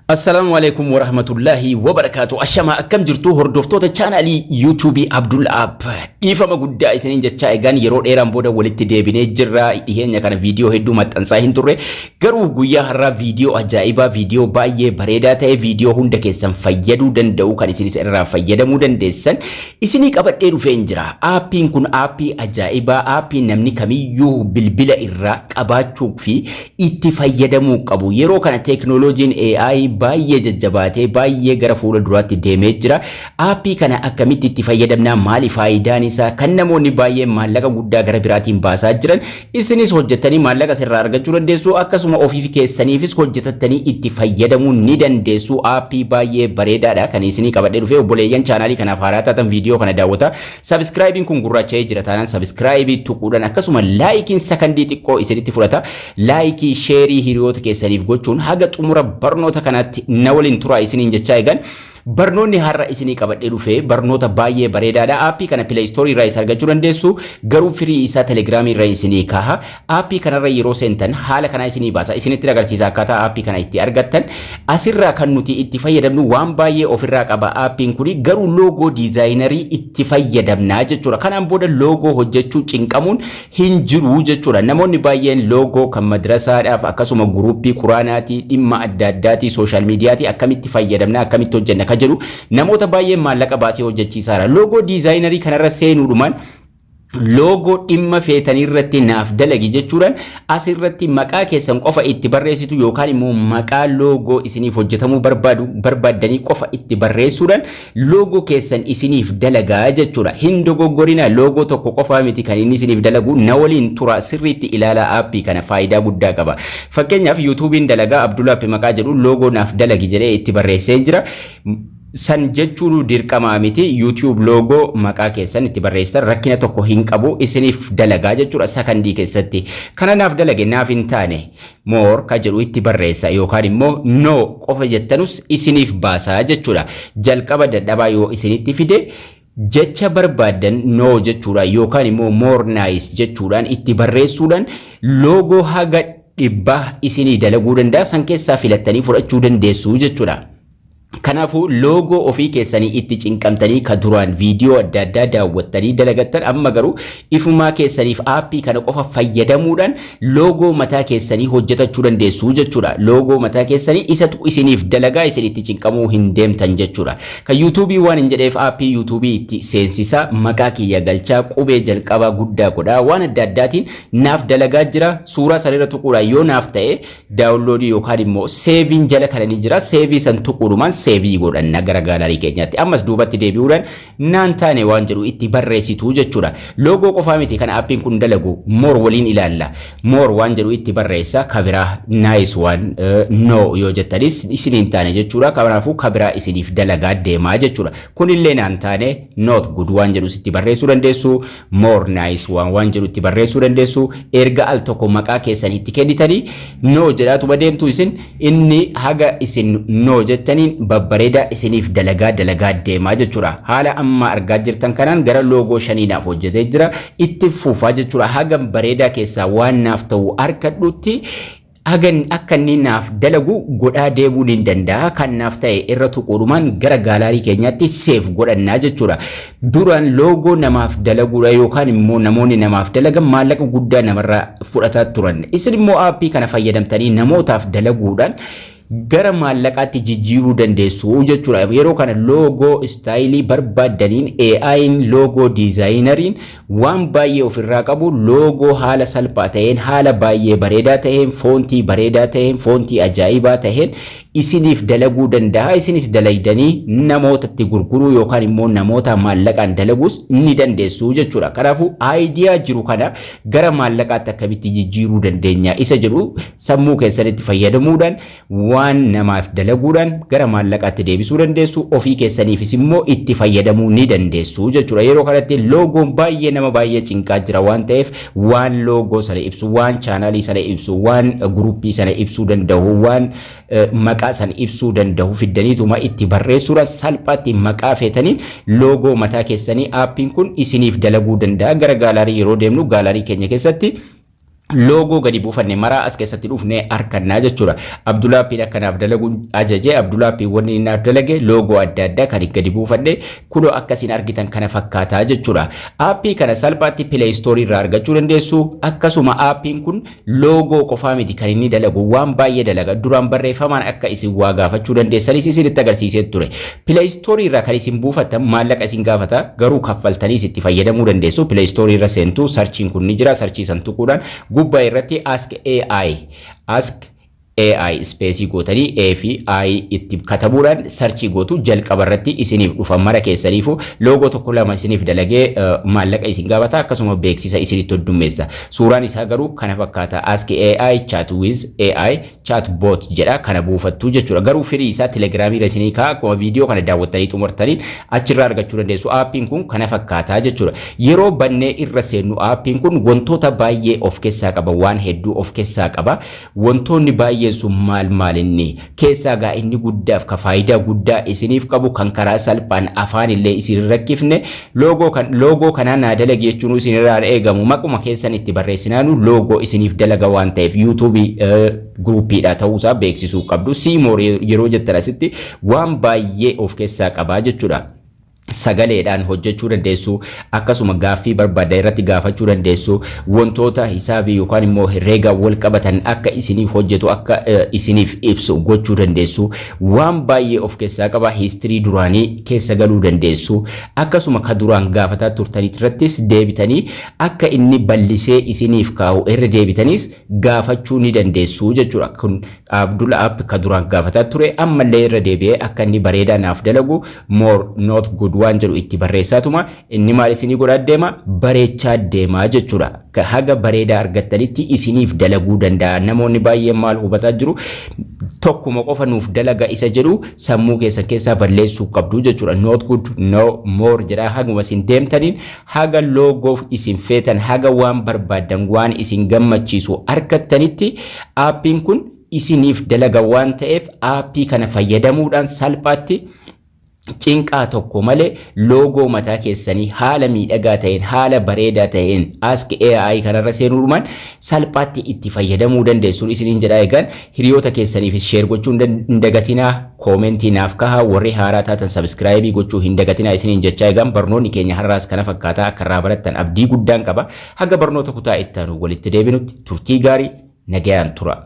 Assalamu alaikum warahmatullahi wabarakatuh. Ashama akkam jirtu hordoftoota chaanalii YouTube Abdul App. Dhiifama guddaa isiniin jechaa egaan yeroo dheeraan booda walitti deebinee jirra. Dhiheenya kana viidiyoo hedduu maxxansaa hin turre. Garuu guyyaa har'aa viidiyoo ajaa'ibaa, viidiyoo baay'ee bareedaa ta'e, viidiyoo hunda keessan fayyaduu danda'u kan isinis irraa fayyadamuu dandeessan isinii qabadhee dhufeen jira. Aappiin kun aappii ajaa'ibaa, aappii namni kamiyyuu bilbila irraa qabaachuu fi itti fayyadamuu qabu. Yeroo kana teknooloojiin AI baay'ee jajjabaatee baay'ee gara fuula duraatti deemee jira. Aappii kana akkamitti itti fayyadamnaa, maali faayidaan isaa? Kan namoonni baay'ee maallaqa guddaa gara biraatiin baasaa jiran isinis hojjettanii maallaqa sirraa argachuu dandeessu, akkasuma ofii keessaniifis hojjetattanii itti fayyadamuu ni dandeessu. Aappii baay'ee bareedaadha kan isinii qabadhee dhufee. Obboleeyyan chaanaalii kanaaf haaraa taatan viidiyoo kana daawwata. Subscribe kun gurraacha'ee jira taanaan subscribe tuquudhaan akkasuma laayikiin sakandii xiqqoo isinitti fudhata. Laayikii, sheerii hiriyoota keessaniif gochuun haga xumura barnoota kanaatti na waliin turaa isiniin jechaa eegan. Barnoonni har'a isinii qabadhee dhufee barnoota baay'ee bareedaadha. Aappii kana Play Store irraa isa argachuu dandeessu, garuu firii isaa Telegram irraa isinii kaaha. Aappii kanarra yeroo seentan haala kana isinii baasa, isinitti agarsiisa akkaataa aappii kana itti argattan. Asirraa kan nuti itti fayyadamnu waan baay'ee ofirraa qaba. Aappiin kuni garuu loogoo diizaayinerii itti fayyadamnaa jechuudha. Kanaan booda loogoo hojjechuu cinqamuun hin jiru jechuudha. Namoonni baay'een loogoo kan madrasaadhaaf akkasuma guruppii quraanaatii, dhimma adda addaatii, sooshaal miidiyaatii akkamitti fayyadamna, akkamitti hojjenna kan jedhu namoota baay'ee maallaqa baasee hojjechiisaara. Loogoo diizaayinerii kanarra seenuudhumaan loogoo dhimma feetanii irratti naaf dalagi jechuudhaan asirratti maqaa keessan qofa itti barreessitu yookaan immoo maqaa loogoo isiniif hojjetamuu barbaaddanii qofa itti barreessuudhaan loogoo keessan isiniif dalagaa jechuudha. Hin dogoggorina, loogoo tokko qofa miti kan inni isiniif dalagu. Na waliin tura, sirriitti ilaalaa. Aappii kana faayidaa guddaa qaba. Fakkeenyaaf YouTubein dalagaa Abdul App maqaa jedhu loogoo naaf dalagi jedhee itti barreessee jira. San jechuun dirqamaa miti. YouTube loogoo maqaa keessan itti barreessitan rakkina tokko hin qabu, isiniif dalagaa jechuudha sakandii keessatti. Kana naaf dalage, naaf hin taane more ka jedhu itti barreessa yookaan immoo no qofa jettanus isiniif baasaa jechuudha. Jalqaba dadhabaa yoo isinitti fide jecha barbaadan no jechuudha yookaan immoo more nice jechuudhaan itti barreessuudhaan loogoo haga 100 isinii dalaguu danda'a. San keessaa filattanii fudhachuu dandeessu jechuudha. Kanaafuu loogoo ofii keessanii itti cinqamtanii ka duraan viidiyoo adda addaa daawwattanii dalagattan amma garuu ifumaa keessaniif aappii kana qofa fayyadamuudhaan loogoo mataa keessanii hojjetachuu dandeessu jechuudha. Loogoo mataa keessanii isatu isiniif dalagaa, isin itti cinqamuu hin deemtan jechuudha. Kan YouTube waan hin jedheef aappii YouTube itti seensisaa, maqaa kiyya galchaa, qubee jalqabaa guddaa godhaa, waan adda addaatiin naaf dalagaa jira. Suuraa sanirra tuquudhaan yoo naaf ta'e daawunloodii yookaan immoo seeviin jala kana ni jira. Seevii san tuquudhumaan seevii godhanna gara gaalarii keenyaatti. Ammas duubatti deebi'uudhaan naan taane waan jedhu itti barreessitu jechuudha. Loogoo qofaa miti kan aappiin kun dalagu, more waliin ilaalla. More waan jedhu itti barreessa, kabiraa nice one no yoo jettanis isiniin taane jechuudha. Kanaafuu kabiraa isiniif dalagaa deemaa jechuudha. Kunillee naan taane not good waan jedhu itti barreessuu dandeessu, more nice one waan jedhu itti barreessuu dandeessu. Erga al tokko maqaa keessan itti kennitanii no jedhaatuma deemtu isin, inni haga isin no jettaniin babbareeda isiniif dalagaa deemaa jechuudha. Haala amma argaa jirtan kanaan gara loogoo 5 naaf hojjetee jira. Itti fufaa jechuudha. Haga bareedaa keessaa waan naaf ta'u harkadhutti hagan akka inni naaf dalagu godhaa deemuu ni danda'a. Kan naaf ta'e irra tuquudhumaan gara gaalarii keenyaatti seef godhannaa jechuudha. Duraan loogoo namaaf dalaguudha yookaan immoo namoonni namaaf dalagan maallaqa guddaa namarraa fudhataa turan. Isin immoo aappii kana fayyadamtanii namootaaf dalaguudhaan gara maallaqaatti jijjiiruu dandeessu jechuudha. Yeroo kana loogoo istaayilii barbaadaniin AI'n loogoo diizaayinariin waan baay'ee ofirraa qabu, loogoo haala salphaa ta'een, haala baay'ee bareedaa ta'een, foontii bareedaa ta'een, foontii ajaa'ibaa ta'een isiniif dalaguu danda'a. Isinis dalaydanii namootatti gurguruu yookaan immoo namoota maallaqaan dalaguus ni dandeessu jechuudha. Kanaafuu aayidiyaa jiru kana gara maallaqaatti akkamitti jijjiiruu dandeenya isa jedhu sammuu keessanitti fayyadamuudhaan waan namaaf dalaguudhaan gara maallaqaatti deebisuu dandeessu. Ofii keessaniifis immoo itti fayyadamuu ni dandeessu jechuudha. Yeroo kanatti loogoon baay'ee nama baay'ee cinqaa jira waan ta'eef waan loogoo sana ibsu, waan chaanaalii sana ibsu, waan guruppii sana ibsuu danda'u, waan maqaa sana ibsuu danda'u fiddaniituma itti barreessuudhaan salphaatti maqaa feetaniin loogoo mataa keessanii aappiin kun isiniif dalaguu danda'a. Gara gaalarii yeroo deemnu gaalarii keenya keessatti logo gadi buufanne maraa as keessatti dhufne arkannaa jechuudha. Abdullaapiin akkanaaf dalagu ajaje Abdullaapiin wanni naaf dalage logo adda addaa kan gadi buufanne kunoo akkasiin argitan kana fakkaataa jechuudha. Aappii kana salphaatti Play Store irraa argachuu dandeessu. Akkasuma aappiin kun logo qofaa miti kan inni dalagu waan baay'ee dalaga. Duraan barreeffamaan akka isin waa gaafachuu dandeessanis isinitti agarsiisee ture. Play Store irraa kan isin buufattan maallaqa isin gaafata garuu kaffaltanii itti fayyadamuu dandeessu. Play Store irra seentu sarchiin kun ni jira sarchii san tuquudhaan gubbaa irratti ask AI space gootanii A fi I itti katabuudhaan sarchii gootu jalqaba irratti isiniif dhufa mara keessaniifu logo tokko lama isiniif dalagee maallaqa isin gaafata akkasuma beeksisa isinitti hoddummeessa. Suuraan isaa garuu kana fakkaata ask AI chat with AI chatbot jedha kana buufattu jechuudha. Garuu firii isaa Telegram irra isinii kaa akkuma viidiyoo kana daawwattanii xumurtaniin achirraa argachuu dandeessu. Aappiin kun kana fakkaata jechuudha. Yeroo bannee irra seennu aappiin kun wantoota baay'ee of keessaa qaba waan hedduu of keessaa qaba. Wantoonni baay'ee sun maal inni keessaa gaa inni guddaaf ka faayidaa guddaa isiniif qabu kan karaa salphaan afaan illee isin rakkifne logo kana naa dalage jechuun isinirraa eegamu maquma keessan itti barreessinaanu logo isiniif dalaga waan ta'eef YouTube groupiidha ta'uusaa beeksisuu qabdu. Seymour yeroo jettan asitti waan baay'ee of keessaa qabaa jechuudha. Sagaleedhaan hojjechuu dandeessu akkasuma gaaffii barbaada irratti gaafachuu dandeessu wantoota hisaabii yookaan immoo herreega wal qabatan akka isiniif hojjetu akka isiniif ibsu gochuu dandeessu waan baay'ee of keessaa qaba. History duraanii keessa galuu dandeessu akkasuma ka duraan gaafataa turtanii irrattis deebitanii akka inni bal'isee isiniif kaa'u irra deebitanis gaafachuu ni dandeessu jechuudha. Kun Abdullah app ka duraan gaafataa ture ammallee irra deebi'ee akka inni bareedaa naaf dalagu more not good waan jedhu itti barreessaatuma inni maal isinii godhaa deema bareechaa deemaa jechuudha. Ka haga bareedaa argattanitti isiniif dalaguu danda'a. Namoonni baay'een maal hubataa jiru tokkuma qofa nuuf dalaga isa jedhu sammuu keessaa balleessuu qabdu jechuudha. Not good no more jedha haguma isin deemtaniin haga logo isin feetan haga waan barbaadan waan isin gammachiisu argattanitti aappiin kun isiniif dalaga waan ta'eef aappii kana fayyadamuudhaan salphaatti cinqaa tokko malee logo mataa keessanii haala miidhagaa ta'een haala bareedaa ta'een ask AI kanarra seenuudhaan salphaatti itti fayyadamuu dandeessuun isiniin jedha. Egaan hiriyoota keessaniifis share gochuu hin dagatinaa. Koomentii naaf kahaa warri haaraa taatan subscribe gochuu hin dagatinaa isiniin jecha. Egaan barnoonni keenya har'aas kana fakkaataa akka irraa barattan abdii guddaan qaba. Haga barnoota kutaa itti aanu walitti deebinutti turtii gaarii nagayaan tura.